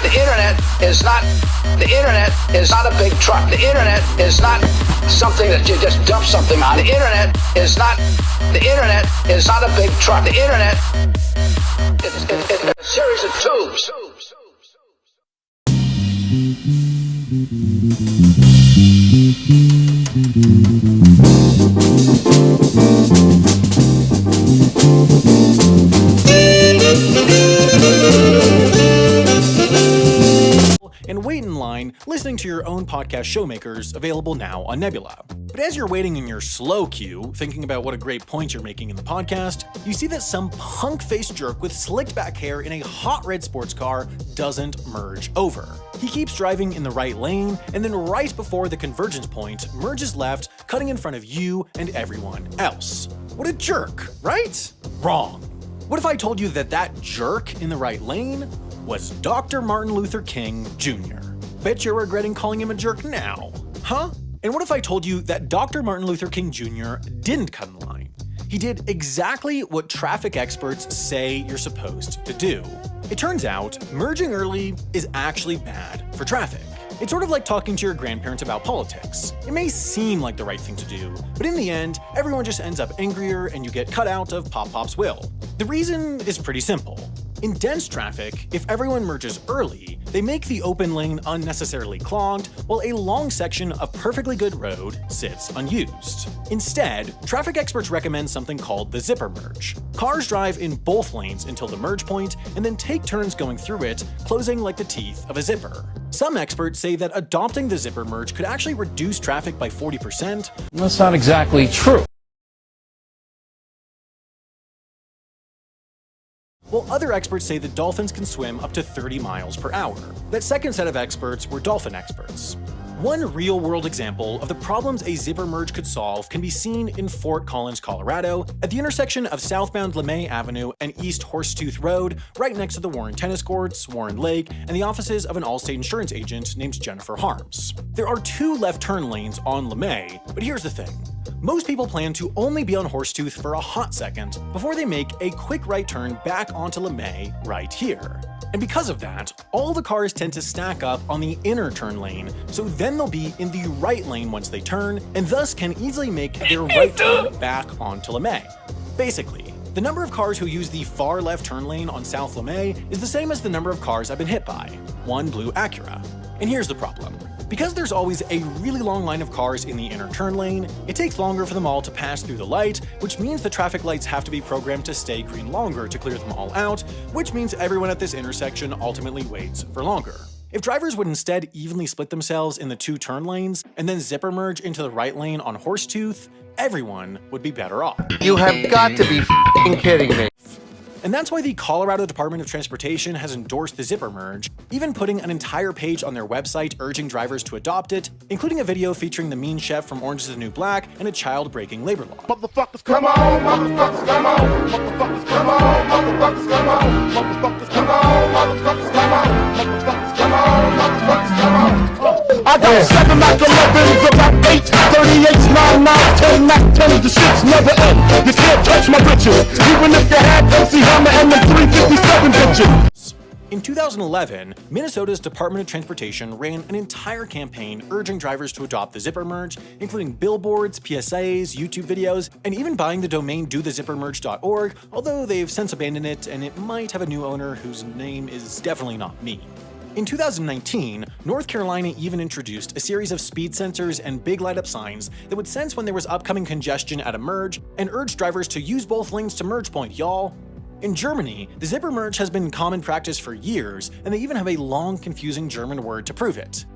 The internet is not a big truck. The internet is not something that you just dump something on. The internet is not a big truck. The internet is a series of tubes. And wait in line listening to your own podcast showmakers available now on Nebula. But as you're waiting in your slow queue, thinking about what a great point you're making in the podcast, you see that some punk-faced jerk with slicked back hair in a hot red sports car doesn't merge over. He keeps driving in the right lane, and then right before the convergence point, merges left, cutting in front of you and everyone else. What a jerk, right? Wrong. What if I told you that that jerk in the right lane was Dr. Martin Luther King Jr.? Bet you're regretting calling him a jerk now, huh? And what if I told you that Dr. Martin Luther King Jr. didn't cut in line? He did exactly what traffic experts say you're supposed to do. It turns out, merging early is actually bad for traffic. It's sort of like talking to your grandparents about politics. It may seem like the right thing to do, but in the end, everyone just ends up angrier and you get cut out of Pop-Pop's will. The reason is pretty simple. In dense traffic, if everyone merges early, they make the open lane unnecessarily clogged, while a long section of perfectly good road sits unused. Instead, traffic experts recommend something called the zipper merge. Cars drive in both lanes until the merge point, and then take turns going through it, closing like the teeth of a zipper. Some experts say that adopting the zipper merge could actually reduce traffic by 40%. That's not exactly true. While other experts say that dolphins can swim up to 30 miles per hour. That second set of experts were dolphin experts. One real-world example of the problems a zipper merge could solve can be seen in Fort Collins, Colorado, at the intersection of southbound LeMay Avenue and East Horsetooth Road, right next to the Warren Tennis Courts, Warren Lake, and the offices of an Allstate insurance agent named Jennifer Harms. There are 2 left turn lanes on LeMay, but here's the thing. Most people plan to only be on Horsetooth for a hot second before they make a quick right turn back onto LeMay right here. And because of that, all the cars tend to stack up on the inner turn lane, so then they'll be in the right lane once they turn, and thus can easily make their right turn back onto LeMay. Basically, the number of cars who use the far left turn lane on South LeMay is the same as the number of cars I've been hit by, one blue Acura. And here's the problem. Because there's always a really long line of cars in the inner turn lane, it takes longer for them all to pass through the light, which means the traffic lights have to be programmed to stay green longer to clear them all out, which means everyone at this intersection ultimately waits for longer. If drivers would instead evenly split themselves in the 2 turn lanes and then zipper merge into the right lane on Horsetooth, everyone would be better off. You have got to be f***ing kidding me. And that's why the Colorado Department of Transportation has endorsed the zipper merge, even putting an entire page on their website urging drivers to adopt it, including a video featuring the mean chef from Orange is the New Black and a child breaking labor law. Motherfuckers, come on, motherfuckers, come on, motherfuckers, come on, motherfuckers, come on, motherfuckers, come on, motherfuckers, come on, motherfuckers, come on, motherfuckers, come on. I got 7 Mac 11s, about 8, 38s, 9, 9, 10 Mac 10s, the shit's never end. You can't touch my riches, even if you had MC Hammer and them 357 bitches. In 2011, Minnesota's Department of Transportation ran an entire campaign urging drivers to adopt the zipper merge, including billboards, PSAs, YouTube videos, and even buying the domain dothezippermerge.org, although they've since abandoned it and it might have a new owner whose name is definitely not me. In 2019, North Carolina even introduced a series of speed sensors and big light-up signs that would sense when there was upcoming congestion at a merge and urge drivers to use both lanes to merge point, y'all. In Germany, the zipper merge has been common practice for years, and they even have a long, confusing German word to prove it.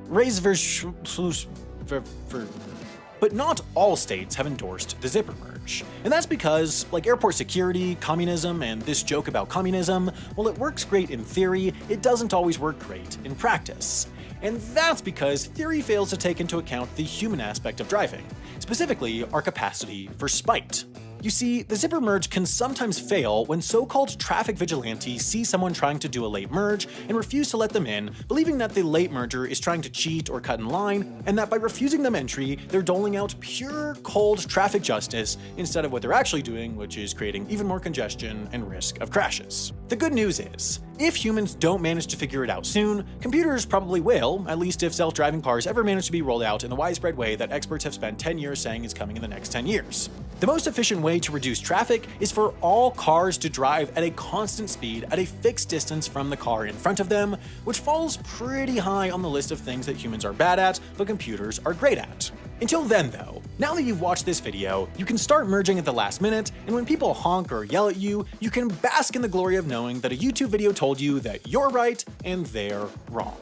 But not all states have endorsed the zipper merge. And that's because, like airport security, communism, and this joke about communism, while it works great in theory, it doesn't always work great in practice. And that's because theory fails to take into account the human aspect of driving, specifically our capacity for spite. You see, the zipper merge can sometimes fail when so-called traffic vigilantes see someone trying to do a late merge and refuse to let them in, believing that the late merger is trying to cheat or cut in line, and that by refusing them entry, they're doling out pure, cold traffic justice instead of what they're actually doing, which is creating even more congestion and risk of crashes. The good news is, if humans don't manage to figure it out soon, computers probably will, at least if self-driving cars ever manage to be rolled out in the widespread way that experts have spent 10 years saying is coming in the next 10 years. The most efficient way to reduce traffic is for all cars to drive at a constant speed at a fixed distance from the car in front of them, which falls pretty high on the list of things that humans are bad at, but computers are great at. Until then though, now that you've watched this video, you can start merging at the last minute, and when people honk or yell at you, you can bask in the glory of knowing that a YouTube video told you that you're right and they're wrong.